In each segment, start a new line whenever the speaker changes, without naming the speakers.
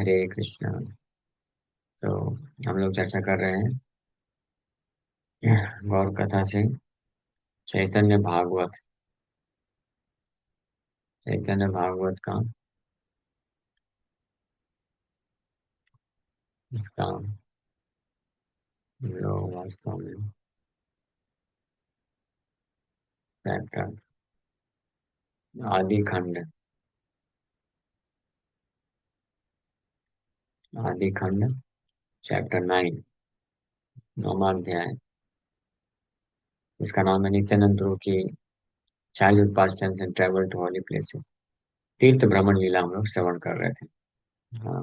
हरे कृष्णा। तो हम लोग चर्चा कर रहे हैं गौर कथा से चैतन्य भागवत। चैतन्य भागवत का इसका हम लोग वास्तव में चैप्टर आदि खंड आदि खंड चैप्टर 9 नौवां अध्याय। इसका नाम है नित्यानंद प्रभु की childhood pastimes and travel to holy places. तीर्थ भ्रमण लीला हम लोग श्रवण कर रहे थे। हाँ।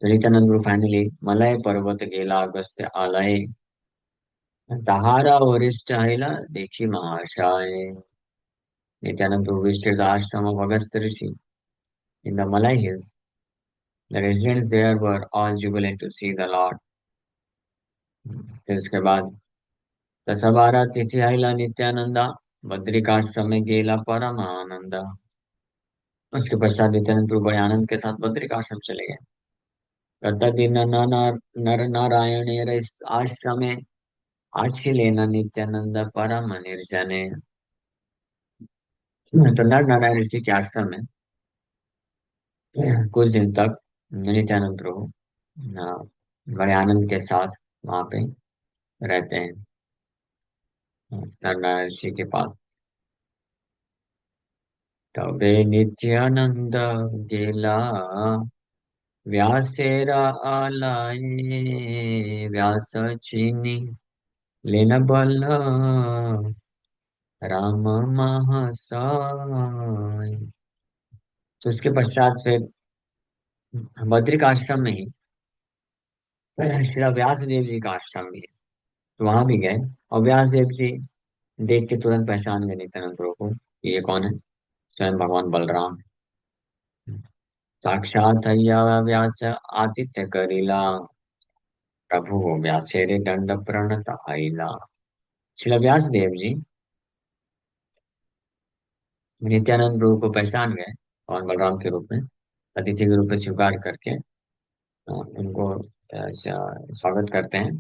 तो नित्यानंद प्रभु फाइनली मलय पर्वत गेला अगस्त्य आलय दहारा वरिष्ठ हिला देखी महाशय। Nityanand Prabhu visited the ashram of Agastya Rishi in the Malay Hills. The residents there were all jubilant to see the Lord. फिर उसके बाद दसबारा तिथि आइला नित्यानंदा बद्रिकाश्रम में गेला परम आनंदा। उसके पश्चात नित्यानंद प्रभु बड़े आनंद के साथ बद्रिकाश्रम चले गए। प्रतिदिन नर नारायण आश्रमे आशिलेन नित्यानंद परम निर्जने। तो नर नारायण ऋषि के आश्रम में कुछ दिन तक नित्यानंद प्रभु बड़े आनंद के साथ वहां पे रहते हैं नारायण ऋषि के पास। तबे नित्यानंद गेला व्यासेरा आलाए व्यास चीनी लेन बल राम महासाय। तो उसके पश्चात फिर बद्रिक आश्रम में ही श्री व्यास देव जी का आश्रम भी है, तो वहां भी गए। और व्यास देव जी देख के तुरंत पहचान गए नित्यानंद प्रभु को कि ये कौन है। स्वयं भगवान बलराम। साक्षात अय्या व्यास आदित्य करिला प्रभु व्यासेरे दंड प्रणत आइला। श्रील व्यास देव जी नित्यानंद प्रभु को पहचान गए और बलराम के रूप में अतिथि के रूप में स्वीकार करके उनको स्वागत करते हैं।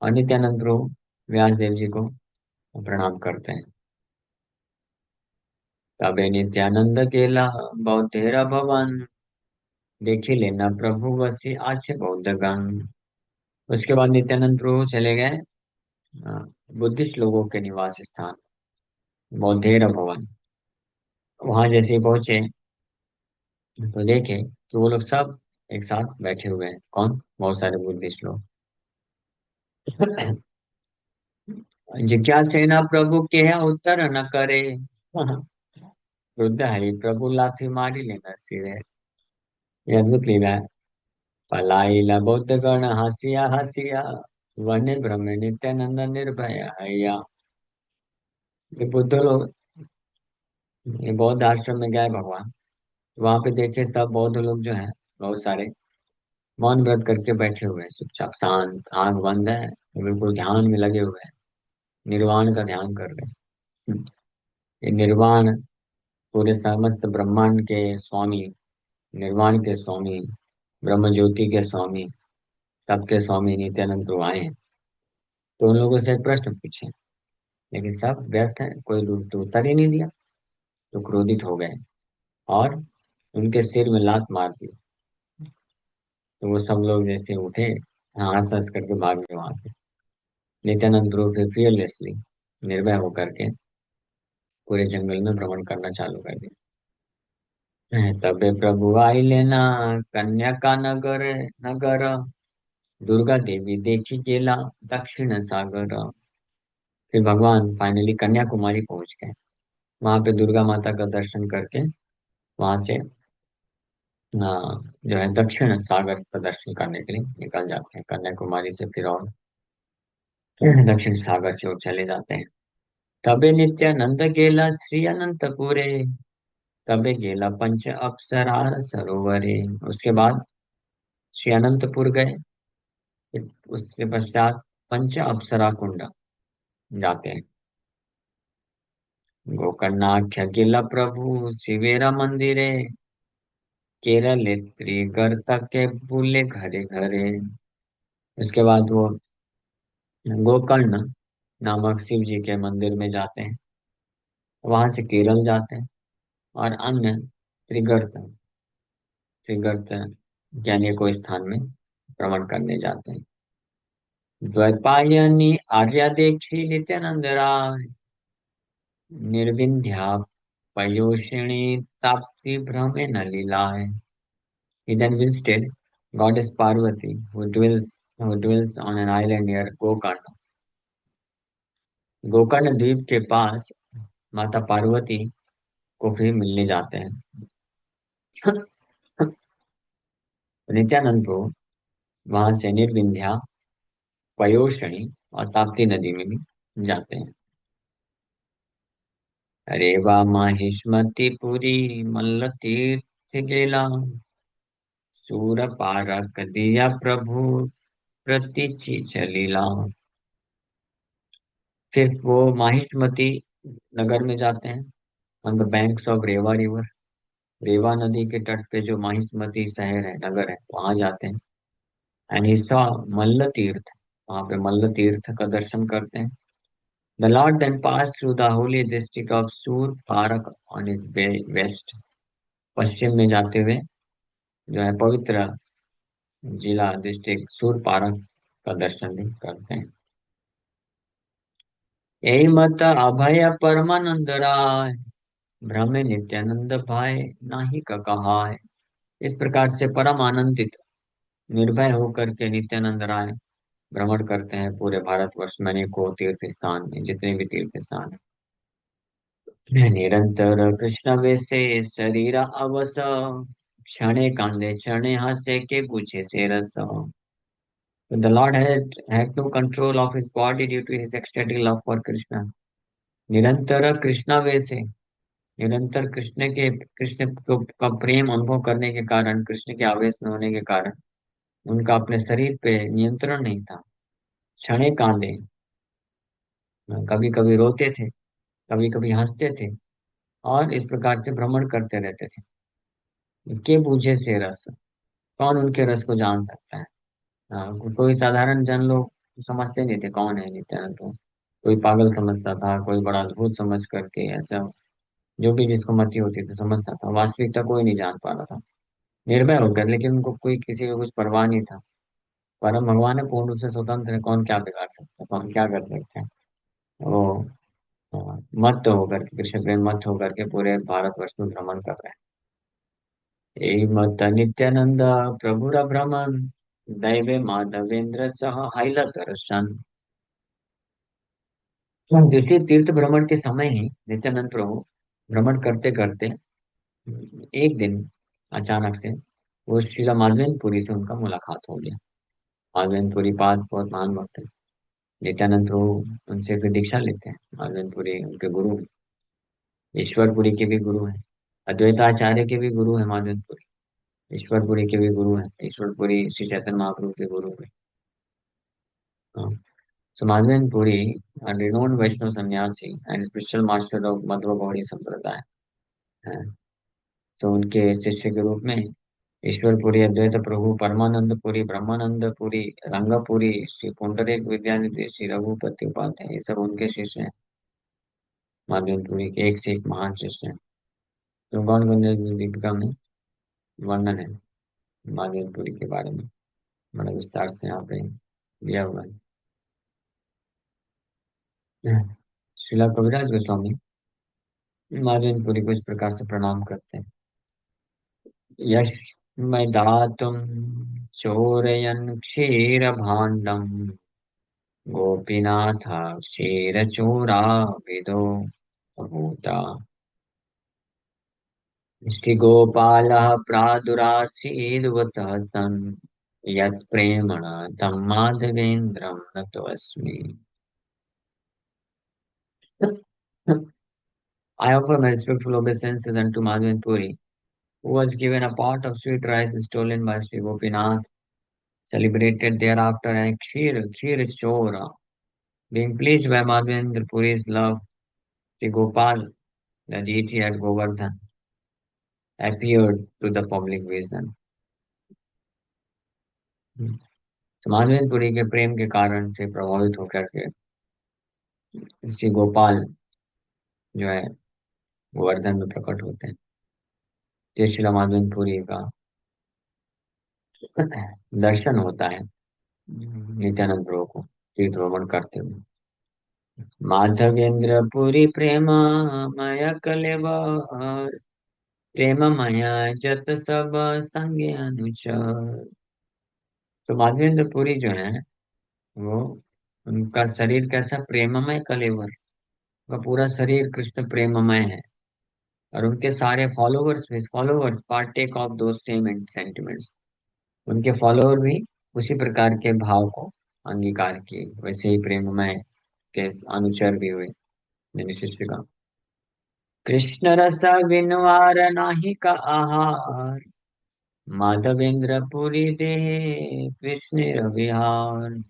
और नित्यानंद प्रभु व्यास देव जी को प्रणाम करते हैं। तबे नित्यानंद केला बौद्धेरा भवन देखी लेना प्रभु वसी आछे बौद्धगण। उसके बाद नित्यानंद प्रभु चले गए बुद्धिस्ट लोगों के निवास स्थान बौद्धेरा भवन। वहां जैसे ही पहुंचे तो देखे कि वो लोग सब एक साथ बैठे हुए हैं। कौन? बहुत सारे बुद्धिस्ट लोग। जिज्ञासेना प्रभु के है उत्तर न करे वृद्ध हरि प्रभु लाथी मारी लेना सिरे। ये अद्भुत लीला है। पलाइला बौद्ध गण हसिया हसिया वन्य ब्रह्म नित्यानंद निर्भय हैया। ये बुद्ध लोग ये बौद्ध आश्रम में गए भगवान। वहां पे देखे सब बौद्ध लोग जो हैं बहुत सारे मौन व्रत करके बैठे हुए हैं चुपचाप शांत आंख बंद है बिल्कुल ध्यान में लगे हुए हैं। निर्वाण का ध्यान कर रहे हैं। ये निर्वाण पूरे समस्त ब्रह्मांड के स्वामी निर्वाण के स्वामी ब्रह्म ज्योति के स्वामी सबके स्वामी नित्यानंद प्रभु आए हैं। तो उन लोगों से एक प्रश्न पूछे लेकिन सब व्यस्त हैं कोई तो उत्तर ही नहीं दिया। तो क्रोधित हो गए और उनके सिर में लात मार दी। तो वो सब लोग जैसे उठे हंस हंस करके भाग गए वहां से। नित्यानंद प्रभु फिर फियरलेसली निर्भय होकर के पूरे जंगल में भ्रमण करना चालू कर दिया। तबे प्रभु आई लेना कन्या का नगर नगर दुर्गा देवी देखी गेला दक्षिण सागर। फिर भगवान फाइनली कन्याकुमारी पहुंच गए। वहां पे दुर्गा माता का दर्शन करके वहां से जो है दक्षिण सागर का दर्शन करने के लिए निकल जाते हैं कन्याकुमारी से। फिर और दक्षिण सागर की ओर चले जाते हैं। तबे नित्यानंद गेला श्री अनंतपुरे तबे गेला पंच अप्सरा सरोवरे। उसके बाद श्री अनंतपुर गए। फिर उसके पश्चात पंच अप्सरा कुंड जाते हैं। गोकर्णाख्य गेला प्रभु शिवेरा मंदिरे केरल त्रिगर्त के बुले घरे घरे। उसके बाद वो गोकर्ण नामक शिव जी के मंदिर में जाते हैं। वहां से केरल जाते हैं और अन्य त्रिगर्त त्रिगर्त यानी कोई स्थान में भ्रमण करने जाते हैं। द्वैपायनी आर्या देखी नित्यानंद राय, निर्विंध्या पयोषिणी ताप्ती भ्रमे न लीलाए। He then visited goddess Parvati, who dwells on an island near Gokarna. Gokarna द्वीप के पास माता पार्वती को फिर मिलने जाते हैं। नित्यानंद को वहां से निर्विंध्या पयोषणी और ताप्ती नदी में भी जाते हैं। रेवा माहिष्मति पुरी मल्ल तीर्थ गेला, सूर पारक दिया प्रभु प्रतीचि चलीला। फिर वो माहिष्मति नगर में जाते हैं, on the banks of Reva river. Reva नदी के तट पे जो माहिष्मति शहर है, नगर है, वहां जाते हैं। एंड ही सॉ मल्ल तीर्थ, वहां पे मल्ल तीर्थ का दर्शन करते हैं। The Lord then pass through the holy district of Surparaka on his west. पश्चिम में जाते हुए जो है पवित्र जिला डिस्ट्रिक्ट सूर पारक का दर्शन भी करते हैं। यही मत अभय परमानंद राय, ब्रह्म नित्यानंद भाई नाही का कहाय। इस प्रकार से परम आनंदित निर्भय होकर के नित्यानंद राय भ्रमण करते हैं पूरे भारतवर्ष में अनेकों तीर्थ स्थान में, जितने भी तीर्थ स्थान हैं। निरंतर कृष्ण वैसे शरीर अवस, क्षणे कांदे क्षणे हासे के पूछे से रस। The Lord had no control of his body due to his ecstatic love for Krishna. निरंतर कृष्णा वैसे, निरंतर कृष्ण का प्रेम अनुभव करने के कारण, कृष्ण के आवेश में होने के कारण उनका अपने शरीर पे नियंत्रण नहीं था। क्षणे कांदे, कभी कभी रोते थे, कभी कभी हंसते थे, और इस प्रकार से भ्रमण करते रहते थे। के बूझे से रस, कौन उनके रस को जान सकता है। कोई साधारण जन लोग समझते नहीं थे कौन है नित्यानंद को। कोई पागल समझता था, कोई बड़ा अद्भुत समझ करके ऐसा, जो भी जिसको मति होती थी समझता था, वास्तविकता कोई नहीं जान पा रहा था। निर्भय होकर, लेकिन उनको कोई किसी का कुछ परवाह नहीं था। परम भगवान है, पूर्ण रूप से स्वतंत्र है, कौन क्या बिगाड़ सकता है, कौन क्या कर सकता है। वो मत होकर के, कृष्ण प्रेम मत होकर के पूरे भारतवर्ष में भ्रमण कर रहे हैं। यही मत नित्यानंद प्रभुर भ्रमण, दैवे माधवेंद्र सह हाइल दर्शन। तो इसी तीर्थ भ्रमण के समय ही नित्यानंद प्रभु भ्रमण करते करते एक दिन अचानक से वो श्रीला माधवेंद्रपुरी से उनका मुलाकात हो गया। माधवेंद्रपुरी पास बहुत महान भक्त है। नित्यानंद प्रभु उनसे फिर दीक्षा लेते हैं। माधवेंद्रपुरी उनके गुरु हैं। ईश्वरपुरी के भी गुरु हैं। अद्वैताचार्य के भी गुरु हैं माधवेंद्रपुरी। ईश्वरपुरी के भी गुरु हैं। ईश्वरपुरी श्री चैतन्य महाप्रभु के गुरु हैं। हाँ। So Madhvenpuri, a renowned Vaishnava sannyasi and spiritual master of Madhva Gaudi संप्रदाय है। तो उनके शिष्य के रूप में ईश्वरपुरी अद्वैत प्रभु, परमानंदपुरी, ब्रह्मानंदपुरी, रंगपुरी, श्री पुंडरीक विद्यानिधि, श्री रघुपति उपाध्याय, ये सब उनके शिष्य हैं। माधवेपुरी के एक से एक महान शिष्य हैं। तो गौण गंगा दीपिका में वर्णन है माधवेपुरी के बारे में, बड़ा विस्तार से यहाँ पे दिया हुआ है। श्रीला कविराज गोस्वामी माधवेपुरी को इस प्रकार से प्रणाम करते हैं। यश मैं दातुम चोरयन् क्षीरभाण्डम्, गोपीनाथ क्षीरचोराविदो अभूता। श्रीगोपालः प्रादुरासीद्वतः सन्, यत्प्रेम्ण तं माधवेन्द्रं नतोऽस्मि। I offer my respectful obeisances unto Madhavan Puri, who was given a pot of sweet rice stolen by Sri Gopinath, celebrated thereafter as Kshir Chora. Being pleased by Madhavendra Puri's love, Sri Gopal, the deity at Govardhan. appeared to the public vision. समाजवेदपुरी के प्रेम के कारण से प्रभावित होकर के ऋषि गोपाल जो है गोवर्धन में प्रकट होते हैं। जय श्री रामानंदपुरी का दर्शन होता है नित्यानंद प्रभु को तीर्थ भ्रमण करते हुए। माधवेंद्र पुरी प्रेममय कलेवर, प्रेममय जत सब संगे अनुचर। तो माधवेंद्र पुरी जो है वो, उनका शरीर कैसा, प्रेममय कलेवर, उनका पूरा शरीर कृष्ण प्रेममय है। और उनके सारे फॉलोवर्स भी, फॉलोवर्स पार्टेक ऑफ दो सेम सेंटिमेंट्स। उनके फॉलोअर भी उसी प्रकार के भाव को अंगीकार किए, वैसे ही प्रेममय के अनुचर भी हुए मेरे शिष्य का। कृष्ण रस बिनवार नाही का आहार, माधवेंद्र पुरी दे कृष्ण विहार।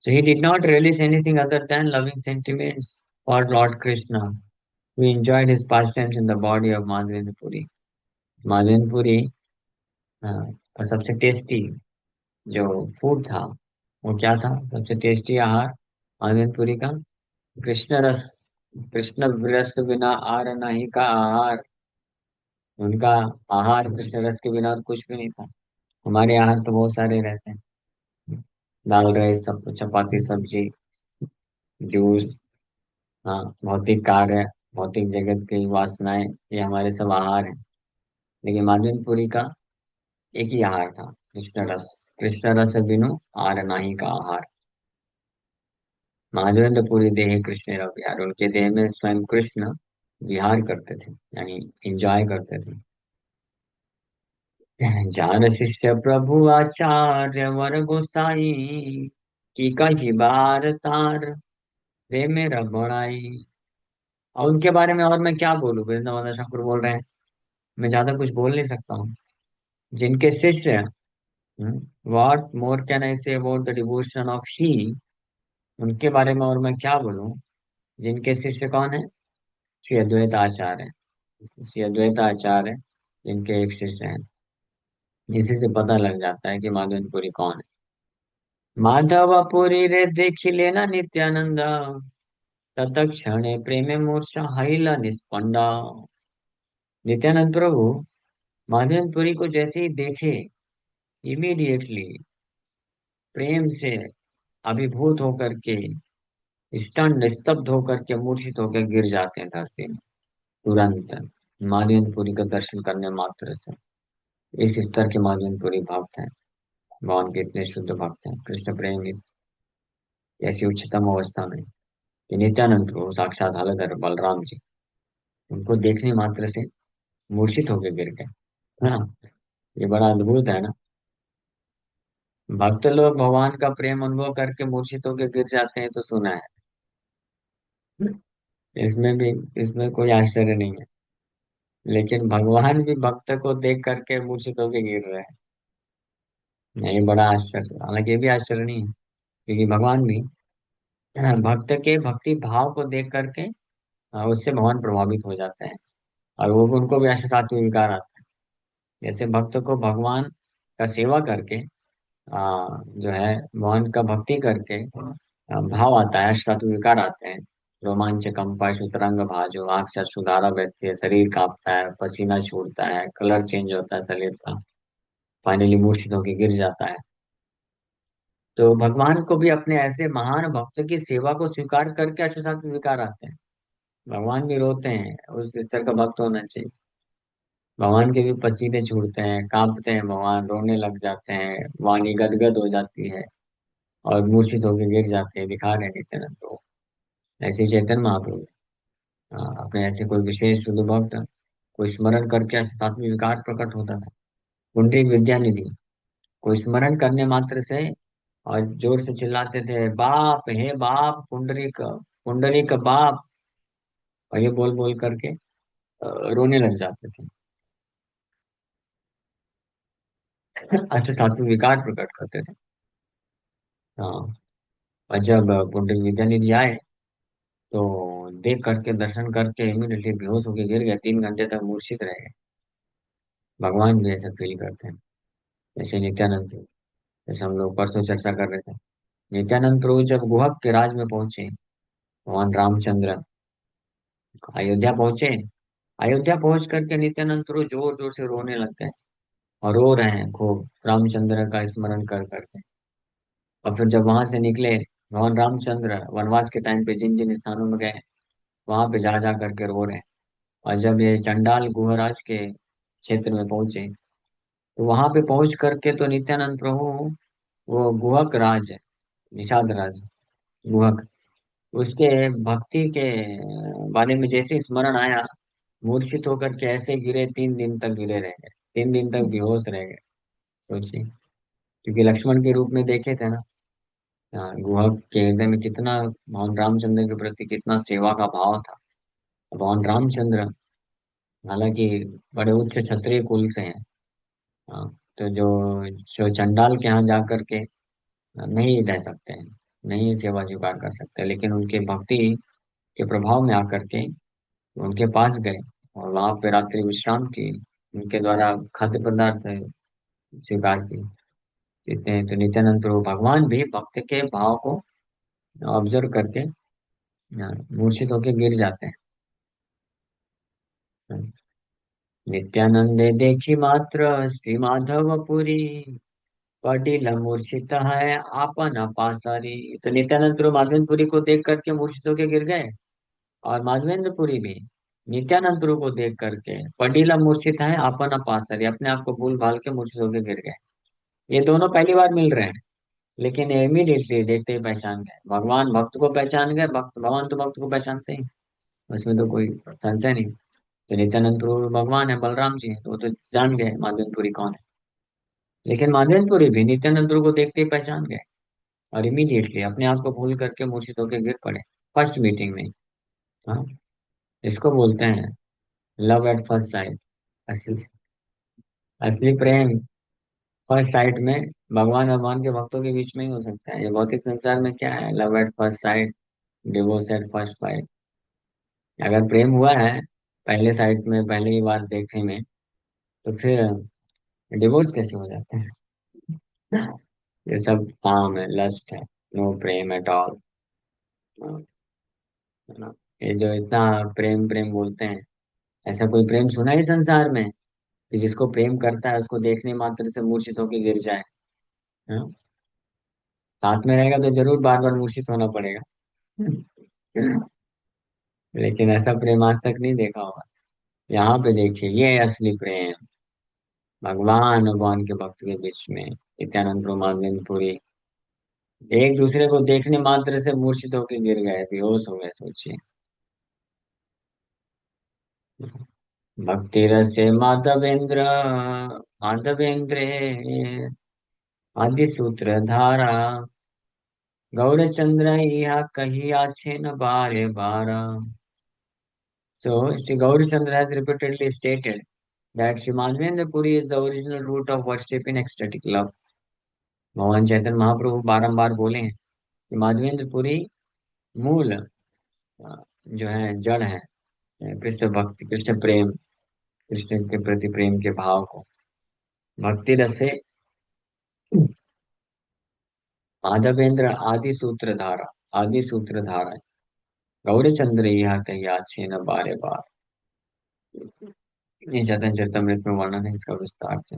So he did not relish anything other than loving sentiments for Lord Krishna, who enjoyed his pastimes in the body of Madhavendra Puri. Madhavendra Puri का सबसे टेस्टी जो फूड था वो क्या था? सबसे टेस्टी आहार madhavendra पुरी का कृष्ण रस, कृष्ण रस के बिना आर नहीं का आहार। उनका आहार कृष्ण रस के बिना और कुछ भी नहीं था। हमारे आहार तो बहुत सारे रहते हैं, दाल राइस, सब चपाती सब्जी, जूस, हाँ, भौतिक कार्य, भौतिक जगत की वासनाएं, ये हमारे सब आहार हैं। लेकिन माधवेंद्रपुरी का एक ही आहार था, कृष्ण रस। कृष्ण रस बिनु आर नाही का आहार। माधवेंद्रपुरी देह कृष्ण रस विहार, उनके देह में स्वयं कृष्ण विहार करते थे, यानी एंजॉय करते थे। जान शिष्य प्रभु आचार्य वर गोसाई, की कही बार तार रे मेरा बड़ाई। और उनके बारे में और मैं क्या बोलूं, वृंदावन ठाकुर बोल रहे हैं, मैं ज्यादा कुछ बोल नहीं सकता हूँ। जिनके शिष्य, what more can I say about the devotion of he, उनके बारे में और मैं क्या बोलूं। जिनके शिष्य कौन है? श्री अद्वैत आचार्य है। श्री अद्वैत आचार्य जिनके एक शिष्य हैं। इसी से पता लग जाता है कि माधवपुरी कौन है। माधवपुरी रे देखी लेना नित्यानंद, तत्क्षणे प्रेमे मूर्छा हईला निस्पंदा। नित्यानंद प्रभु माधवपुरी को जैसे ही देखे, इमीडिएटली प्रेम से अभिभूत होकर के, स्टन स्तब्ध होकर के, मूर्छित होकर गिर जाते हैं धरती में तुरंत, माधवपुरी का दर्शन करने मात्र से। इस स्तर के माधवपुरी भक्त हैं, भगवान के इतने शुद्ध भक्त हैं, कृष्ण प्रेम की ऐसी उच्चतम अवस्था में कि नित्यानंद प्रभु साक्षात हलधर बलराम जी उनको देखने मात्र से मूर्छित होकर गिर गए। हाँ, ये बड़ा अद्भुत है ना। भक्त लोग भगवान का प्रेम अनुभव करके मूर्छित होकर गिर जाते हैं तो सुना है। इसमें भी, इसमें कोई आश्चर्य नहीं है। लेकिन भगवान भी भक्त को देख करके मूर्छित होकर गिर रहे हैं, ये बड़ा आश्चर्य, हालांकि ये भी आश्चर्य नहीं है, क्योंकि भगवान भी भक्त के भक्ति भाव को देख करके उससे भगवान प्रभावित हो जाते हैं। और वो, उनको भी ऐसे सात्विक विकार आता है। जैसे भक्त को भगवान का सेवा करके जो है भगवान का भक्ति करके भाव आता है, सात्विक विकार आते हैं। रोमांच कंपा सुतरंग भाजो, आंख से सुधारा बहती है, शरीर कांपता है, पसीना छूटता है, कलर चेंज होता है शरीर का, फाइनली मूर्छित होकर गिर जाता है। तो भगवान को भी अपने ऐसे महान भक्त की सेवा को स्वीकार करके अश्वसात विकार आते हैं। भगवान भी रोते हैं, उस स्तर का भक्त होना चाहिए। भगवान के भी पसीने छूटते हैं, कांपते हैं, भगवान रोने लग जाते हैं, वाणी गदगद हो जाती है और मूर्छित होकर गिर जाते हैं, दिखा रहे हैं नित्यानंद को। ऐसे चैतन्य महाप्रभु अपने ऐसे कोई विशेष शुद्ध भक्त को स्मरण करके अष्टात्म विकार प्रकट होता था। पुंडरीक विद्यानिधि को स्मरण करने मात्र से और जोर से चिल्लाते थे, बाप, हे बाप पुंडरीक, पुंडरीक बाप, और ये बोल बोल करके रोने लग जाते थे। अच्छा, सात्विक विकार प्रकट करते थे। हाँ। और जब पुंडरीक विद्यानिधि आए तो देख करके दर्शन करके इमीडिएटली बेहोश होके गिर गए, 3 घंटे तक मूर्छित रह गए। भगवान भी ऐसा फील करते हैं। जैसे नित्यानंद प्रभु, जैसे हम लोग परसों चर्चा कर रहे थे, नित्यानंद प्रभु जब गुहक के राज में पहुंचे, भगवान रामचंद्र अयोध्या पहुंचे। अयोध्या पहुंच करके नित्यानंद प्रभु जोर जोर से रोने लग गए, और रो रहे हैं खूब रामचंद्र का स्मरण कर करके। और फिर जब वहां से निकले, भगवान रामचंद्र वनवास के टाइम पे जिन जिन स्थानों में गए, वहां पे जा जा करके रो रहे हैं। और जब ये चंडाल गुहराज के क्षेत्र में पहुंचे, तो वहां पे पहुंच करके तो नित्यानंद प्रभु, वो गुहक राज है, निषाद राज, गुहक, उसके भक्ति के बारे में जैसे ही स्मरण आया, मूर्छित होकर के ऐसे गिरे, 3 दिन तक गिरे रह गए, 3 दिन तक बेहोश रह गए। सोचिए, क्योंकि लक्ष्मण के रूप में देखे थे ना। हाँ, गुहक के हृदय में कितना भगवान रामचंद्र के प्रति कितना सेवा का भाव था। भगवान रामचंद्र हालांकि बड़े उच्च क्षत्रिय कुल से हैं। हाँ, तो जो जो चंडाल के यहाँ जा करके नहीं रह सकते हैं, नहीं सेवा स्वीकार कर सकते, लेकिन उनके भक्ति के प्रभाव में आकर के उनके पास गए, और वहां पे रात्रि विश्राम की, उनके द्वारा खाद्य पदार्थ स्वीकार की। कहते हैं तो नित्यानंद प्रभु भगवान भी भक्त के भाव को ऑब्जर्व करके मूर्छित होकर गिर जाते हैं। नित्यानंदे देखी मात्र श्री माधव पुरी, पटिल मूर्छित है आपन अपासरी। तो नित्यानंद प्रभु माधवेंद्रपुरी को देख करके मूर्छित होकर गिर गए, और माधवेंद्रपुरी भी नित्यानंद प्रभु को देख करके पटिला मूर्छित है आपन अपासरी, अपने आप को भूल भाल के मूर्छित होकर गिर गए। ये दोनों पहली बार मिल रहे हैं, लेकिन इमीडिएटली देखते ही पहचान गए। भगवान भक्त को पहचान गए, भक्त भगवान तो भक्त को पहचानते ही, उसमें तो कोई संशय नहीं। तो नित्यानंद प्रभु भगवान है, बलराम जी है, तो वो तो जान गए माधवेंद्रपुरी कौन है। लेकिन माधवेंद्रपुरी भी नित्यानंद प्रभु को देखते ही पहचान गए, और इमीडिएटली अपने आप को भूल करके मूर्छित होकर गिर पड़े, फर्स्ट मीटिंग में। हाँ, इसको बोलते हैं लव एट फर्स्ट साइट। असली असली प्रेम फर्स्ट साइट में भगवान भगवान के भक्तों के बीच में ही हो सकता है। ये भौतिक संसार में क्या है, love at first sight, divorce at first bite. अगर प्रेम हुआ है पहले साइट में, पहले ही बार देखने में, तो फिर डिवोर्स कैसे हो जाता है? ये सब काम है, लस्ट है, नो प्रेम एट ऑल। ये जो इतना प्रेम प्रेम बोलते हैं, ऐसा कोई प्रेम सुना है संसार में कि जिसको प्रेम करता है उसको देखने मात्र से मूर्छित होकर गिर जाए? हाँ? साथ में रहेगा तो जरूर बार बार मूर्छित होना पड़ेगा। लेकिन ऐसा प्रेम आज तक नहीं देखा होगा। यहाँ पे देखिए, ये है असली प्रेम, भगवान भगवान के भक्त के बीच में। नित्यानंद प्रमानंद पुरी एक दूसरे को देखने मात्र से मूर्छित होकर गिर गए, बेहोश हो गए। सोचिए, भक्ति रसे माधवेंद्र, माधवेंद्र आदि सूत्र धारा, गौरचंद्र यह कहिया छेन बारे बारा। So, Sri Gaurachandra has repeatedly stated that Sri Madhvendra Puri is the original root of worship in ecstatic love. भगवान चैतन्य महाप्रभु बारंबार बोले हैं कि माधवेंद्र पुरी मूल जो है, जड़ है कृष्ण भक्ति, कृष्ण प्रेम, कृष्ण के प्रति प्रेम के भाव को भक्ति रस से माधवेंद्र आदि सूत्र धारा, आदि सूत्र धारा, गौरचंद्र यह कहिया छे न बारे बार। ये चैतन्य चरितमृत में वर्णन है इसका विस्तार से।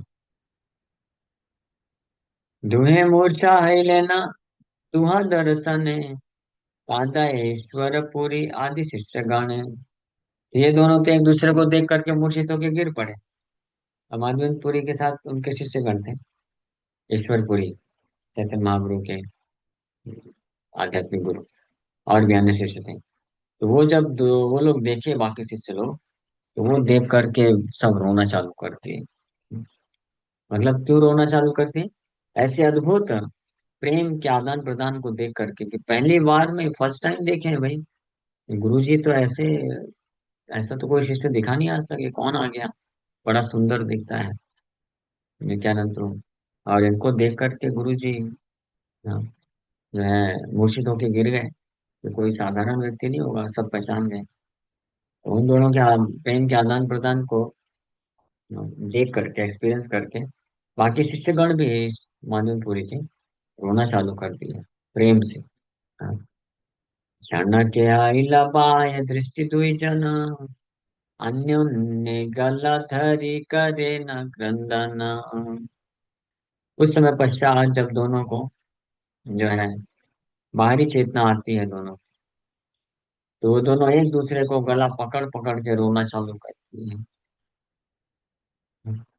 दुहे मूर्छा है लेना, तुहा दर्शन, कांता ईश्वर पुरी आदि शिष्य गण। ये दोनों तो एक दूसरे को देख करके मूर्छित होकर गिर पड़े। अब माधवेंद्र के साथ उनके शिष्य गण थे, ईश्वरपुरी, चैतन्य महाप्रभु के आध्यात्मिक गुरु, और भी अन्य शिष्य थे। तो वो जब वो लोग देखे, बाकी शिष्य लोग, तो वो देख करके सब रोना चालू कर दिए। मतलब क्यों रोना चालू कर दिए? ऐसे अद्भुत प्रेम के आदान प्रदान को देख करके, कि पहली बार में फर्स्ट टाइम देखे हैं भाई, गुरु जी तो ऐसे, ऐसा तो कोई शिष्य दिखा नहीं आज तक, ये कौन आ गया, बड़ा सुंदर दिखता है नित्यानंद प्रभु। और इनको देख करके गुरु जी जो है मूर्छित होके गिर गए। तो कोई साधारण व्यक्ति नहीं होगा, सब पहचान गए। तो उन दोनों के प्रेम के आदान प्रदान को देख करके, एक्सपीरियंस करके, बाकी शिष्यगण भी मानवपुरी के रोना चालू कर दिया प्रेम से। हाँ। क्षणके आइला बाह्य दृष्टि दुई जना, अन्योन्य गला धरी करे न क्रंदन। उस समय पश्चात जब दोनों को जो है बाहरी चेतना आती है दोनों, तो वो दोनों एक दूसरे को गला पकड़ पकड़ के रोना चालू करती है।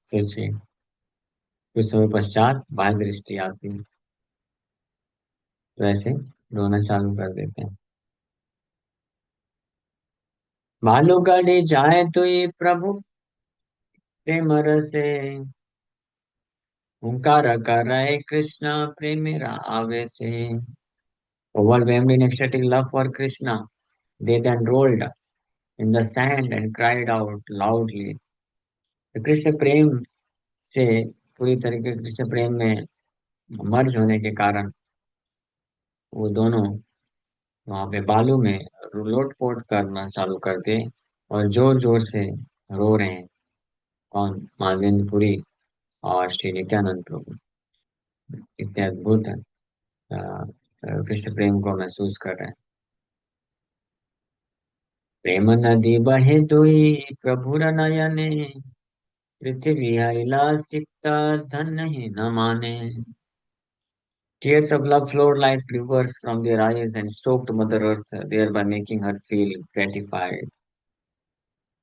सोचिए, कुछ समय पश्चात बाह्य दृष्टि आती है, तो ऐसे रोना चालू कर देते हैं। भालू गड़ी जाए तो ये प्रभु प्रेम रसे, हुंकार करे कृष्ण प्रेम मेरा आवेशे। Overwhelmed in ecstatic love for Krishna, they then rolled in the sand and cried out loudly. तो कृष्ण प्रेम से पूरी तरीके कृष्ण प्रेम में मर्ज होने के कारण वो दोनों वहां पे बालू में लोटपोट करना चालू कर दे और जोर जोर से रो रहे हैं। कौन? माधवेंद्र पुरी और श्री नित्यानंद प्रभु। इतने अद्भुत कृष्ण प्रेम को महसूस कर रहे हैं। प्रेम नदी बहे दुई प्रभुर नयने, पृथ्वी हिला सिकता धन ही न माने। Tears of love flowed like rivers from their eyes and soaked Mother Earth, thereby making her feel gratified.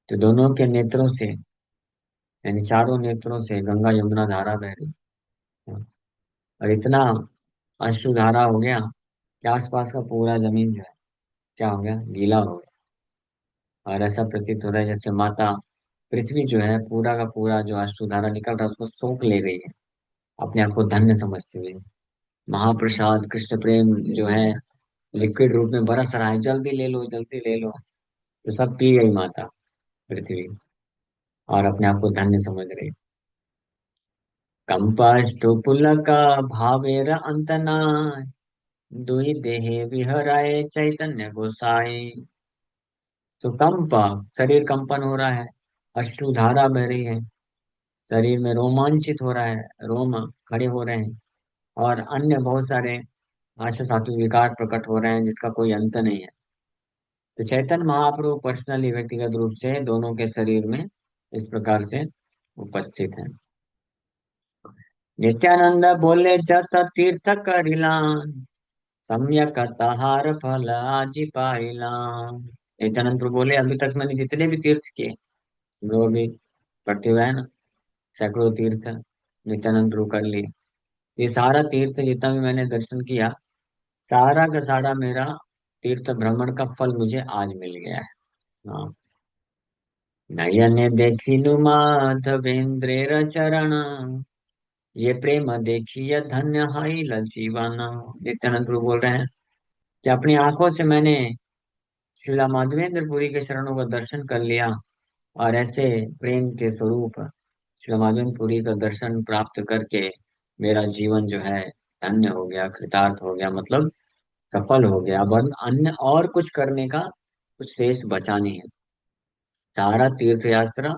तो दोनों के नेत्रों से, यानी चारों नेत्रों से गंगा यमुना धारा बह रही है। और इतना अश्रुधारा हो गया कि आसपास का पूरा जमीन जो है क्या हो गया, गीला हो गया। और ऐसा प्रतीत हो रहा है जैसे माता पृथ्वी जो है पूरा का पूरा जो अश्रुधारा निकल रहा है उसको सोख ले रही है, अपने आप को धन्य समझते हुए। महाप्रसाद कृष्ण प्रेम जो है लिक्विड रूप में बरस रहा है, जल्दी ले लो जल्दी ले लो। तो सब पी गई माता पृथ्वी और अपने आप को धन्य समझ रही। कंपाष्टु पुलक भावेर अंतना, दुई देहे विहराए चैतन्य गोसाई। तो शरीर कंपन हो रहा है, अश्रुधारा बह रही है, शरीर में रोमांचित हो रहा है, रोम खड़े हो रहे हैं, और अन्य बहुत सारे आशा सात्विक विकार प्रकट हो रहे हैं जिसका कोई अंत नहीं है। तो चैतन्य महाप्रभु पर्सनली व्यक्तिगत रूप से दोनों के शरीर में इस प्रकार से उपस्थित है। नित्यानंद बोले जत तीर्थ करिलान, सम्यक तहार फल आजी पाइलाम। नित्यानंद प्रभु बोले अभी तक मैंने जितने भी तीर्थ किए, जो भी करते हुए है ना, सैकड़ों तीर्थ नित्यानंद प्रभु कर लिए। ये सारा तीर्थ जितना भी मैंने दर्शन किया, सारा का सारा मेरा तीर्थ भ्रमण का फल मुझे आज मिल गया है। हाँ। नयने देखिनु माधवेंद्र चरण, ये प्रेम देखिए धन्य हाई जीवन। नित्यानंद प्रभु बोल रहे हैं कि अपनी आंखों से मैंने श्रीला माधवेंद्र पुरी के चरणों का दर्शन कर लिया, और ऐसे प्रेम के स्वरूप श्री माधवेंद्र पुरी का दर्शन प्राप्त करके मेरा जीवन जो है धन्य हो गया, कृतार्थ हो गया, मतलब सफल हो गया। वरन अन्य और कुछ करने का कुछ शेष बचा नहीं है, सारा तीर्थ यात्रा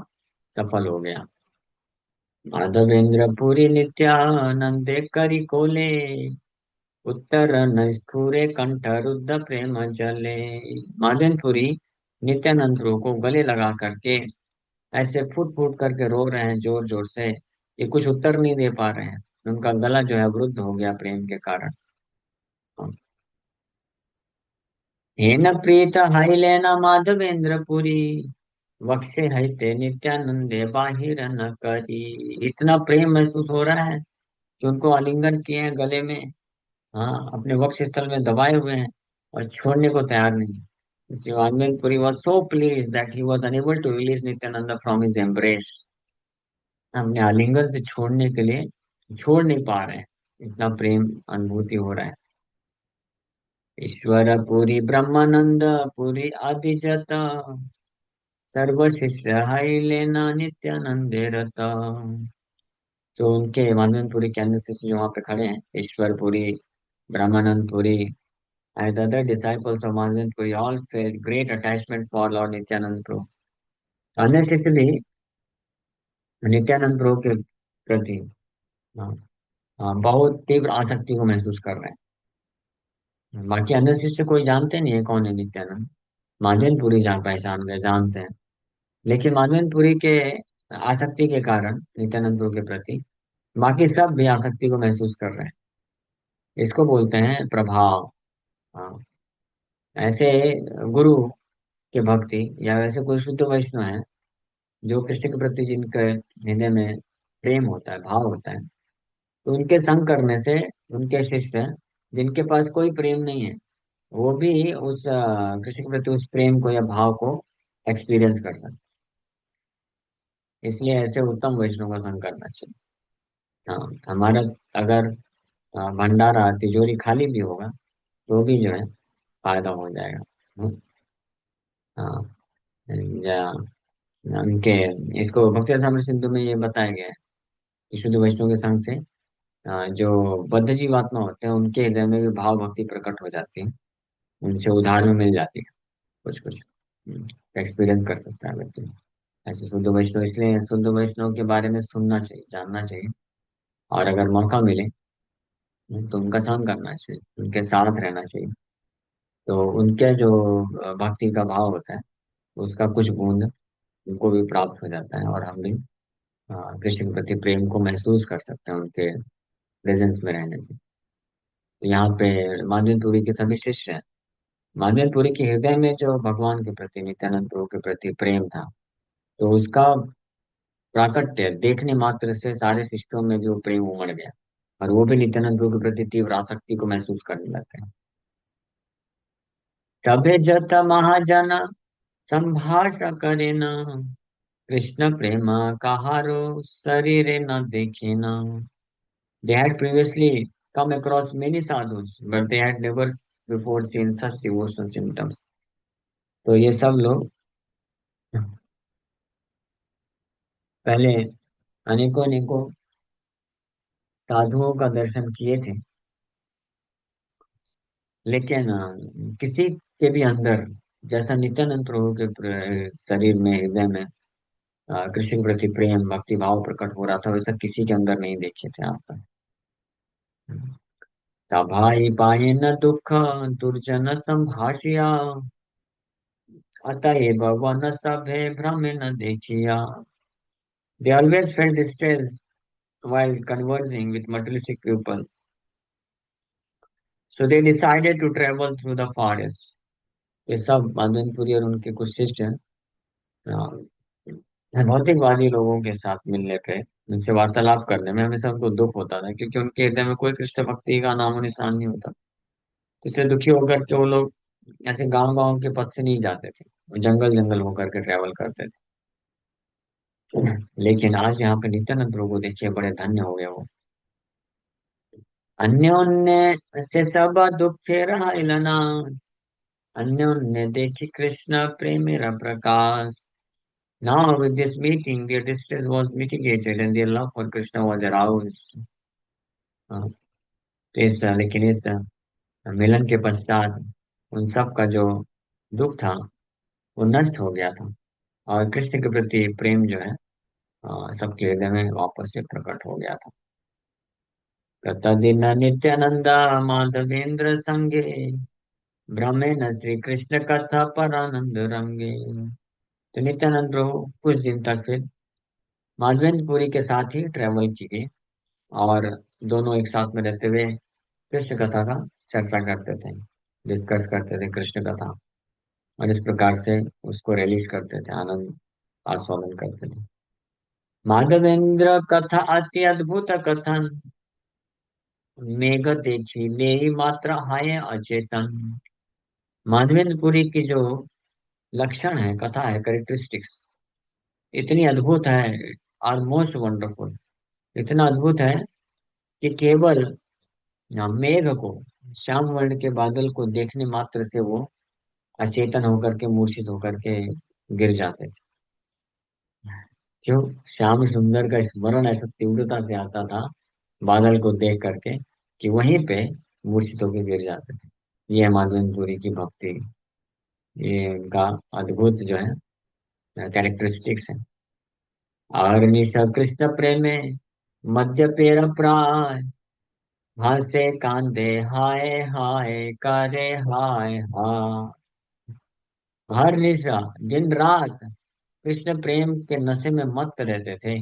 सफल हो गया। माधवेंद्र पुरी नित्यानंद करी कोले, उत्तर न स्फुरे कंठ रुद्ध प्रेम जले। माधवेंद्रपुरी नित्यानंद प्रभु को गले लगा करके ऐसे फूट फूट करके रो रहे हैं जोर जोर से, ये कुछ उत्तर नहीं दे पा रहे हैं। उनका गला जो है अवरुद्ध हो गया प्रेम के कारण। हे न प्रीत हाई लेना माधवेंद्र पुरी, बख्शे है ते नित्यानंदे बाहिर न करी। इतना प्रेम महसूस हो रहा है कि उनको आलिंगन किए हैं गले में, हाँ, अपने वक्ष स्थल में दबाए हुए हैं और छोड़ने को तैयार नहीं। Shivanand Puri was so pleased that he was unable to release Nityananda from his embrace। अपने आलिंगन से छोड़ने के लिए छोड़ नहीं पा रहे हैं, इतना प्रेम अनुभूति हो रहा है। ईश्वर पुरी ब्रह्मानंद पुरी आदि जत, सर्व शिष्य हाई लेना नित्यानंद रत। तो उनके मानवेंद्र पुरी के अन्य शिष्य जो वहाँ पे खड़े हैं, ईश्वर पुरी, ब्रह्मानंद Puri and the other disciples of Madhvendra all felt great attachment for Lord Nityanand Prabhu. Unnecessarily, Nityanand प्रभु के प्रति हाँ, बहुत तीव्र आसक्ति को महसूस कर रहे हैं। बाकी अन्य शिष्य कोई जानते नहीं है कौन है नित्यानंद। माधवेंद्रपुरी जान पहचान गए, जानते हैं। लेकिन माधवेंद्रपुरी के आसक्ति के कारण नित्यानंद प्रभु के प्रति बाकी सब भी आसक्ति को महसूस कर रहे हैं। इसको बोलते हैं प्रभाव। हाँ, ऐसे गुरु के भक्ति या वैसे कोई शुद्ध वैष्णव है जो कृष्ण के प्रति जिनके हृदय में प्रेम होता है, भाव होता है, तो उनके संग करने से उनके शिष्य जिनके पास कोई प्रेम नहीं है वो भी उस कृष्ण के प्रति उस प्रेम को या भाव को एक्सपीरियंस कर सकते। इसलिए ऐसे उत्तम वैष्णव का संग करना चाहिए। हाँ, हमारा अगर भंडारा तिजोरी खाली भी होगा तो भी जो है फायदा हो जाएगा। हम्म, हाँ, या उनके इसको भक्ति रसामृत सिंधु में ये बताया गया है कि शुद्ध वैष्णव के संग से जो बद्ध जीवात्मा होते हैं उनके हृदय में भी भाव भक्ति प्रकट हो जाती है। उनसे उधार में मिल जाती है कुछ कुछ। एक्सपीरियंस कर सकता है व्यक्ति। ऐसे शुद्ध वैष्णव, इसलिए शुद्ध वैष्णव के बारे में सुनना चाहिए, जानना चाहिए। और अगर मौका मिले तो उनका संग करना चाहिए, उनके साथ रहना चाहिए। तो उनके जो भक्ति का भाव होता है उसका कुछ बूंद उनको भी प्राप्त हो जाता है और हम भी कृष्ण के प्रति प्रेम को महसूस कर सकते हैं उनके प्रेजेंस में रहने से। तो यहाँ पे माधवेंद्रपुरी के सभी शिष्य हैं। माधवेंद्रपुरी के हृदय में जो भगवान के प्रति, नित्यानंद प्रभु के प्रति प्रेम था, तो उसका प्राकट्य देखने मात्र से सारे शिष्यों में भी वो प्रेम उमड़ गया और वो भी नित्यानंद प्रभु के प्रति तीव्र आसक्ति को महसूस करने लगते हैं। तबे जत महाजन संभाष करे न, कृष्ण प्रेम कहारो शरीर न देखे न। They had previously come across many sadhus, but they had never before seen such devotional symptoms. तो ये सब लोग पहले अनेकों अनेकों साधुओं का दर्शन किए थे, लेकिन किसी के भी अंदर जैसा नित्यानंद प्रभु के शरीर में, हृदय में कृष्ण के प्रति प्रेम भक्ति भाव प्रकट हो रहा था, वैसा किसी के अंदर नहीं देखे थे आज तक। तभाई पाए न दुख दुर्जन संभाषिया, अतएव वन सभे भ्रम न देखिया। They always felt distress while conversing with materialistic people, so they decided to travel through the forest. ये सब माधवेंद्रपुरी और उनके कुछ शिष्य भौतिकवादी लोगों के साथ मिलने पे, उनसे वार्तालाप करने में हमेशा उनको दुख होता था, क्योंकि उनके हृदय में कोई कृष्ण भक्ति का नामो निशान नहीं होता। तो इसलिए दुखी होकर के वो लोग ऐसे गांव गांव के पथ से नहीं जाते थे, वो जंगल जंगल होकर के ट्रेवल करते थे। लेकिन आज यहाँ पे नित्यानंद प्रभु को देखिए, बड़े धन्य हो गए वो। अन्योन्य से सब दुखे रहिलना, अन्योन्य देखी कृष्ण प्रेमेर प्रकाश। Now with this meeting, their distress was mitigated and their love for Krishna was aroused. हाँ, तो लेकिन इस मिलन के पश्चात उन सब का जो दुख था वो नष्ट हो गया था और कृष्ण के प्रति प्रेम जो है सबके हृदय में वापस से प्रकट हो गया था। तदिन नित्यानंद माधवेंद्र संगे, ब्रह्मेण श्री कृष्ण कथा पर आनंद रंगे। तो नित्यानंद प्रभु कुछ दिन तक फिर माधवेंद्रपुरी के साथ ही ट्रेवल किए और दोनों एक साथ में रहते हुए कृष्ण कथा का चर्चा करते थे, डिस्कस करते थे कृष्ण कथा, और इस प्रकार से उसको रिलीज करते थे, आनंद आस्वादन करते थे। माधवेंद्र कथा अति अद्भुत कथन, मेघ देखी ले मात्र हाय अचेतन। माधवेंद्रपुरी की जो लक्षण है, कथा है, करेक्टरिस्टिक्स इतनी अद्भुत है, और मोस्ट वंडरफुल, इतना अद्भुत है कि केवल मेघ को, श्याम वर्ण के बादल को देखने मात्र से वो अचेतन होकर के, मूर्छित होकर के गिर जाते थे। क्यों? श्याम सुंदर का स्मरण ऐसा तीव्रता से आता था बादल को देख करके कि वहीं पे मूर्छित होकर गिर जाते थे। ये है माधवेंद्रपुरी की भक्ति। ये इनका अद्भुत जो है कैरेक्टरिस्टिक्स है। अग्निश कृष्ण प्रेमे मध्य पेर प्राय, हंसे कांदे हाय हाय करे हाय हाय। हर निशा, दिन रात कृष्ण प्रेम के नशे में मस्त रहते थे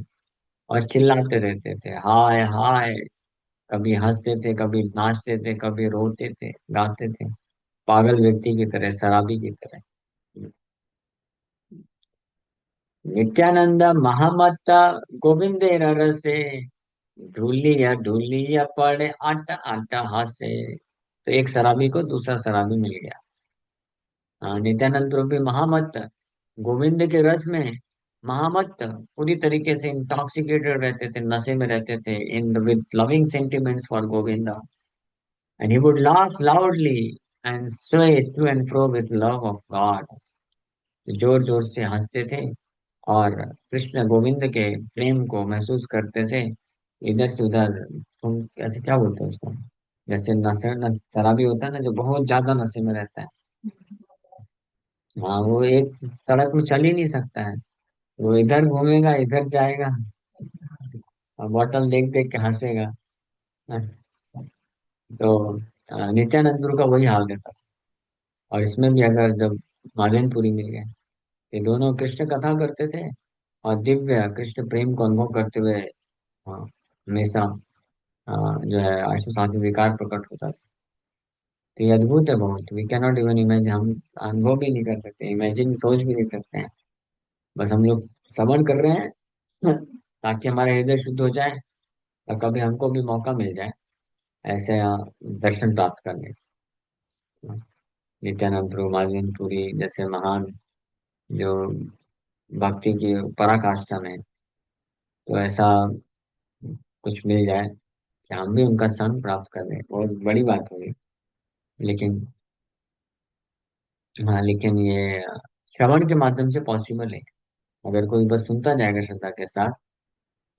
और चिल्लाते रहते थे हाय हाय। कभी हंसते थे, कभी नाचते थे, कभी रोते थे, गाते थे, पागल व्यक्ति की तरह, शराबी की तरह। नित्यानंद महामत्ता गोविंदेर रसे, ढूलिया पड़े आटा आटा हासे। तो एक शराबी को दूसरा शराबी मिल गया। नित्यानंद प्रभु भी महामत्त गोविंद के रस में महामत्त पूरी तरीके से इंटॉक्सिकेटेड रहते थे, नशे में रहते थे, in with loving sentiments for Govinda. And he would laugh loudly and sway to and fro with love of God। जोर जोर से हंसते थे और कृष्ण गोविंद के प्रेम को महसूस करते थे। इधर से उधर, तुम ऐसे क्या बोलते हो उसको, जैसे नशे न शराबी होता है ना, जो बहुत ज्यादा नशे में रहता है। हाँ, वो एक सड़क में चल ही नहीं सकता है। वो इधर घूमेगा, इधर जाएगा, और बोतल देख देख के हंसेगा। तो नित्यानंद गुरु का वही हाल रहता था। और इसमें भी अगर जब मालनपुरी मिल गए, ये दोनों कृष्ण कथा करते थे और दिव्य कृष्ण प्रेम को अनुभव करते हुए हमेशा जो है अष्टसाध्य विकार प्रकट होता था। तो ये अद्भुत है बहुत। वी कैनॉट इवन इमेजिन, हम अनुभव भी नहीं कर सकते, इमेजिन सोच भी नहीं सकते हैं। बस हम लोग श्रवण कर रहे हैं ताकि हमारा हृदय शुद्ध हो जाए और कभी हमको भी मौका मिल जाए ऐसे दर्शन प्राप्त करने का। नित्यानंद प्रभु माधवेंद्र जैसे महान जो भक्ति की पराकाष्ठा में, तो ऐसा कुछ मिल जाए कि हम भी उनका स्थान प्राप्त कर लें, बहुत बड़ी बात होगी। लेकिन हाँ, लेकिन ये श्रवण के माध्यम से पॉसिबल है। अगर कोई बस सुनता जाएगा श्रद्धा के साथ,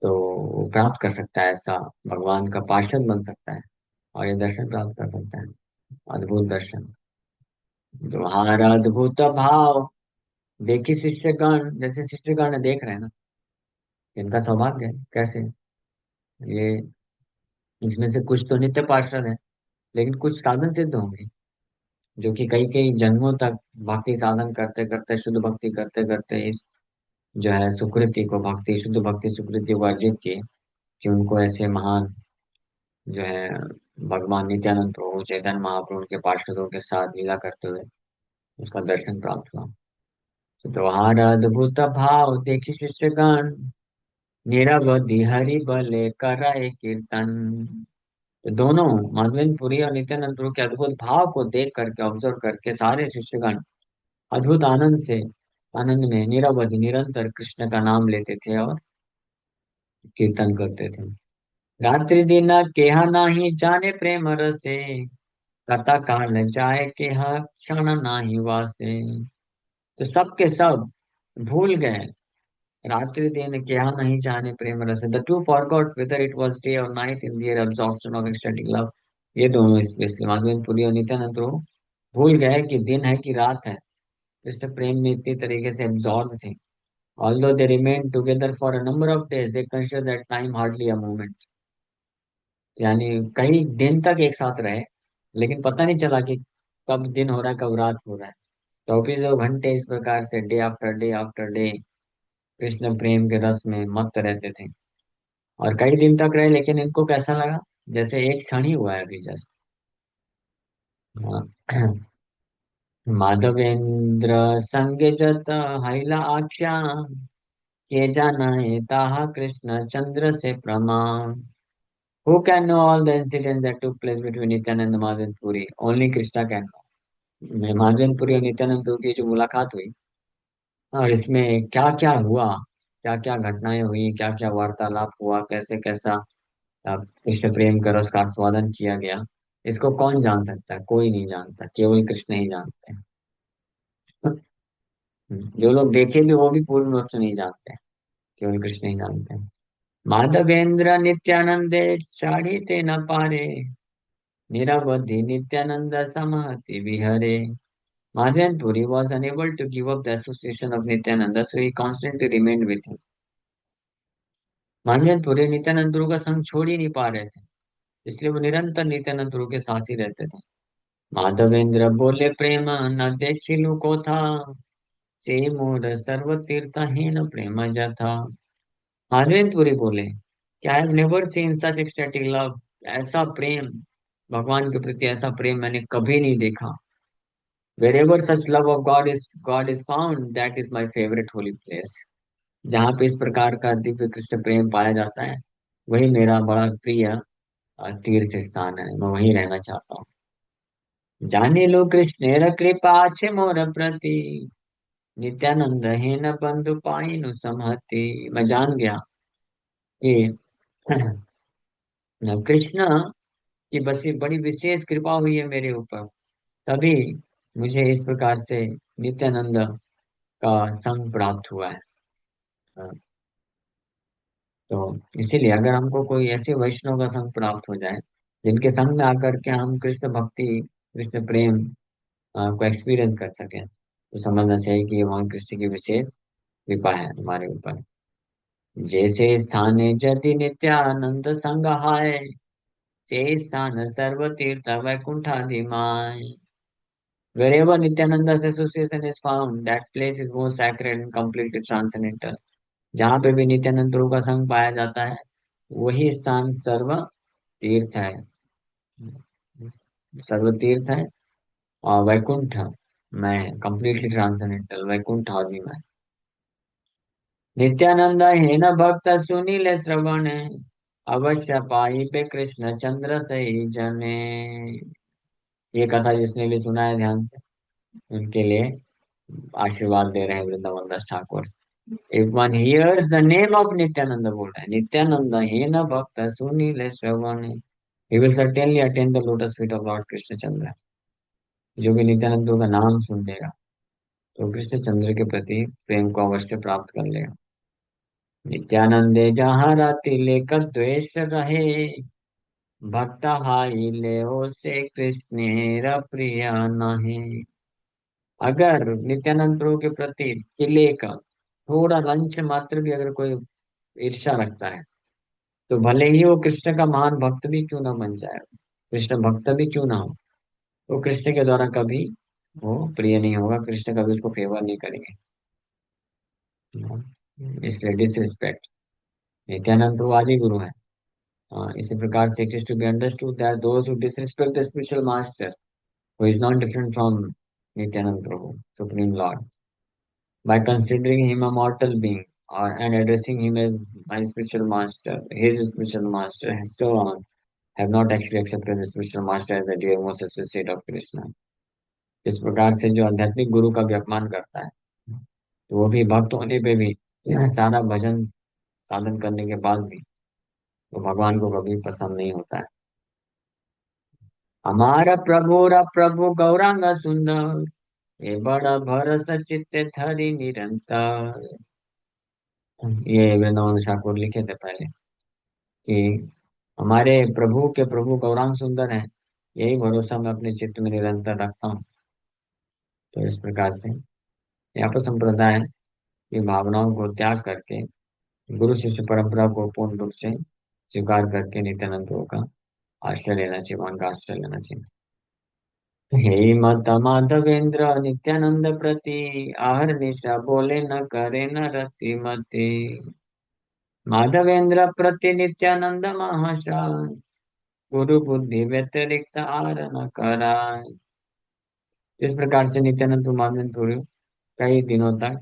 तो वो प्राप्त कर सकता है, ऐसा भगवान का पार्षद बन सकता है और ये दर्शन प्राप्त कर सकता है। अद्भुत दर्शन, तुम्हारा अद्भुत भाव देखी शिष्यगण, जैसे शिष्यगण देख रहे हैं ना, इनका सौभाग्य है। कैसे, ये इसमें से कुछ तो नित्य पार्षद है, लेकिन कुछ साधन सिद्ध होंगे जो कि कई कई जन्मों तक भक्ति साधन करते करते, शुद्ध भक्ति करते करते इस जो है सुकृति को, भक्ति शुद्ध भक्ति सुकृति को अर्जित किए कि उनको ऐसे महान जो है भगवान नित्यानंद प्रभु चैतन्य महाप्रभु के पार्षदों के साथ लीला करते हुए उसका दर्शन प्राप्त हुआ। तो तुम्हारा अद्भुत भाव देखी शिष्यगण, निरवधि हरि भले कराए कीर्तन। तो दोनों माधवेंद्र और नित्यानंद प्रभु के अद्भुत भाव को देख करके, ऑब्जर्व करके सारे शिष्यगण अद्भुत आनंद से, आनंद में निरवधि निरंतर कृष्ण का नाम लेते थे और कीर्तन करते थे। रात्रि दिन केहा नाही जाने प्रेम रसे, कथा काल जाए केहा क्षण नाही वासे। तो सब के सब भूल गए, रात्रि दिन केहा नहीं जाने प्रेम रसे, the two forgot whether it was day और night in their absorption of ecstatic love. ये दोनों स्पेशली माधवेंद्र और नित्यानंद प्रभु भूल गए कि दिन है कि रात है। कृष्ण प्रेम में इतनी तरीके से एब्जॉर्ब थे। Although they remained together for a number of days, they considered that time hardly a moment। यानी कई दिन तक एक साथ रहे, लेकिन पता नहीं चला कि कब दिन हो रहा है, कब रात हो रहा है। 24 घंटे इस प्रकार से day after day after day Krishna प्रेम के रस में मस्त रहते थे। और कई दिन तक रहे, लेकिन इनको कैसा लगा, जैसे एक क्षण ही हुआ है अभी जस्ट। माधवेंद्र संग जत हैला आख्या, के जाना है ताहा कृष्ण चंद्र से प्रमाण। Who can know all the incidents that took place between Nityanand and Madhavan Puri? Only Krishna can know। Madhavendra Puri और नित्यानंद प्रभु की जो मुलाकात हुई और इसमें क्या क्या हुआ, क्या क्या घटनाएं हुई, क्या क्या वार्तालाप हुआ, कैसे कैसा कृष्ण प्रेम का रस का आस्वादन किया गया, इसको कौन जान सकता है? कोई नहीं जानता, केवल कृष्ण ही जानते हैं। जो लोग देखे भी वो भी पूर्ण रूप से नहीं जानते हैं, केवल कृष्ण ही जानते हैं। माधवेंद्र नित्यानंदे चाढ़ीते न पारे, निरवधि Nityanand समहति विहरे. Madhven Puri was unable to give up the association of Nityananda, so he constantly remained with him. Madhavendra Puri Nityanand गुरु का संग छोड़ ही नहीं पा रहे थे, इसलिए वो निरंतर नित्यानंद गुरु के साथ ही रहते थे. माधवेंद्र बोले प्रेम न देखिलु को था, से मोर सर्व तीर्थहीन प्रेम जथा. माधवेंद्र पुरी बोले कि I have never seen such ecstatic love. ऐसा प्रेम, भगवान के प्रति ऐसा प्रेम मैंने कभी नहीं देखा. Wherever such love of God is found, that is my favorite holy place. जहाँ पे इस प्रकार का दिव्य कृष्ण प्रेम पाया जाता है, वही मेरा बड़ा प्रिय तीर्थ स्थान है. मैं वहीं रहना चाहता हूँ. जाने लो कृष्णेर कृपा छे मोर प्रति, नित्यानंद है न बंधु पाइनु समहति. मैं जान गया कि कृष्ण की बस ये बड़ी विशेष कृपा हुई है मेरे ऊपर, तभी मुझे इस प्रकार से नित्यानंद का संग प्राप्त हुआ है. तो इसीलिए अगर हमको कोई ऐसे वैष्णव का संग प्राप्त हो जाए, जिनके संग में आकर के हम कृष्ण भक्ति, कृष्ण प्रेम को एक्सपीरियंस कर सकें, तो समझना चाहिए कि ये भगवान कृष्ण की विशेष कृपा है हमारे ऊपर. जैसे स्थाने यदि नित्यानंद संग हाय, ते स्थान सर्व तीर्थ वैकुंठादि my. Wherever Nityananda's association is found, that place is more sacred and completely transcendental. जहाँ पे भी नित्यानंद प्रभु का संग पाया जाता है, वही स्थान सर्व तीर्थ है, सर्व तीर्थ है. और वैकुंठ में कंप्लीटली ट्रांसेंडेंटल, वैकुंठ आदि में. नित्यानंद है न भक्त सुनील श्रवण, अवश्य पाई पे कृष्ण चंद्र सही जने. ये कथा जिसने भी सुना है ध्यान से, उनके लिए आशीर्वाद दे रहे हैं Vrindavan Das Thakur. If one hears the name of Nityananda, बोल रहे हैं नित्यानंद हे न भक्त सुनील श्रवण, he will certainly attain the lotus feet of Lord Krishna. जो भी नित्यानंद प्रभु का नाम सुन लेगा, तो कृष्ण चंद्र के प्रति प्रेम को अवश्य प्राप्त कर लेगा. नित्यानंदे जहाँ राति लेकर द्वेष रहे, भक्त हाई ले से कृष्णेर प्रिय नहीं. अगर नित्यानंद प्रभु के प्रति किले का थोड़ा अंश मात्र भी अगर कोई ईर्ष्या रखता है, तो भले ही वो कृष्ण का महान भक्त भी क्यों ना बन जाए, कृष्ण भक्त भी क्यों ना हो, वो कृष्ण के द्वारा कभी वो प्रिय नहीं होगा, कृष्ण कभी उसको फेवर नहीं करेंगे. इसलिए डिसरिस्पेक्ट. नित्यानंद प्रभु आदि गुरु है. इसी प्रकार से it is to be understood that those who disrespect the spiritual master, who is not different from Nityananda Prabhu supreme Lord, by considering him a mortal being, and addressing him as my spiritual master, his spiritual master, and so on, have not actually accepted the spiritual master as the dearmost associate of Krishna. इस प्रकार से जो आध्यात्मिक गुरु का भी अपमान करता है, तो वो भी भक्त होने पे भी सारा भजन साधन करने के बाद भी वो भगवान को कभी पसंद नहीं होता है. हमारा प्रभु गौरांग सुंदर, ये बड़ा भरस चित्ते धरि निरंतर. ये वृंदावन ठाकुर लिखे थे पहले कि हमारे प्रभु गौरांग सुंदर हैं, यही भरोसा मैं अपने चित्त में निरंतर रखता हूँ. तो इस प्रकार से यहाँ पर संप्रदाय की भावनाओं को त्याग करके गुरु शिष्य परंपरा को पूर्ण रूप से स्वीकार करके नित्यानंद प्रभु का आश्रय लेना चाहिए, भगवान का आश्रय लेना चाहिए. हे मत माधवेंद्र नित्यानंद प्रति, आहर निशा बोले न करे न रति मति. माधवेंद्र प्रति नित्यानंद महाशाय, गुरु बुद्धि व्यतिरिक्त आर न कराय. इस प्रकार से नित्यानंद माधवेंद्र पुरी कई दिनों तक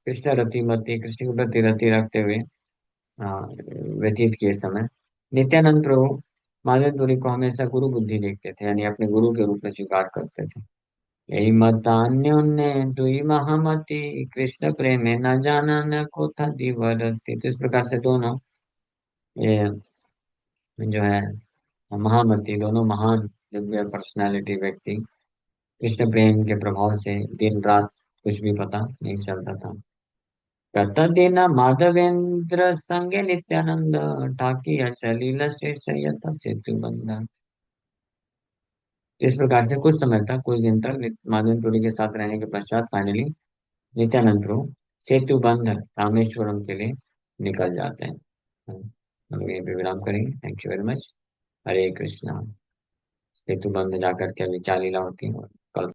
कृष्ण रतिमती, कृष्ण के प्रति रति रखते हुए व्यतीत किए समय, नित्यानंद प्रभु माधवेंद्र को हमेशा गुरु बुद्धि देखते थे, यानी अपने गुरु के रूप में स्वीकार करते थे. यही मतान्योन्य दुई महामति, कृष्ण प्रेम न जाना न को था दिवरती. तो इस प्रकार से दोनों ये जो है महामती, दोनों महान दिव्य पर्सनालिटी व्यक्ति कृष्ण प्रेम के प्रभाव से दिन रात कुछ भी पता नहीं चलता था. प्रतिदिन माधवेंद्र संगे नित्यानंद, ठाकी सलील शेष यथ सेतु बंधन. इस प्रकार से कुछ समय तक, कुछ दिन तक माधुरी टोली के साथ रहने के पश्चात फाइनली नित्यानंद प्रभु सेतु बंध रामेश्वरम के लिए निकल जाते हैं। हम यहीं पे विराम करेंगे। Thank you very much. Hare Krishna. Setu Bandh जाकर के अभी क्या लीला होती है, कल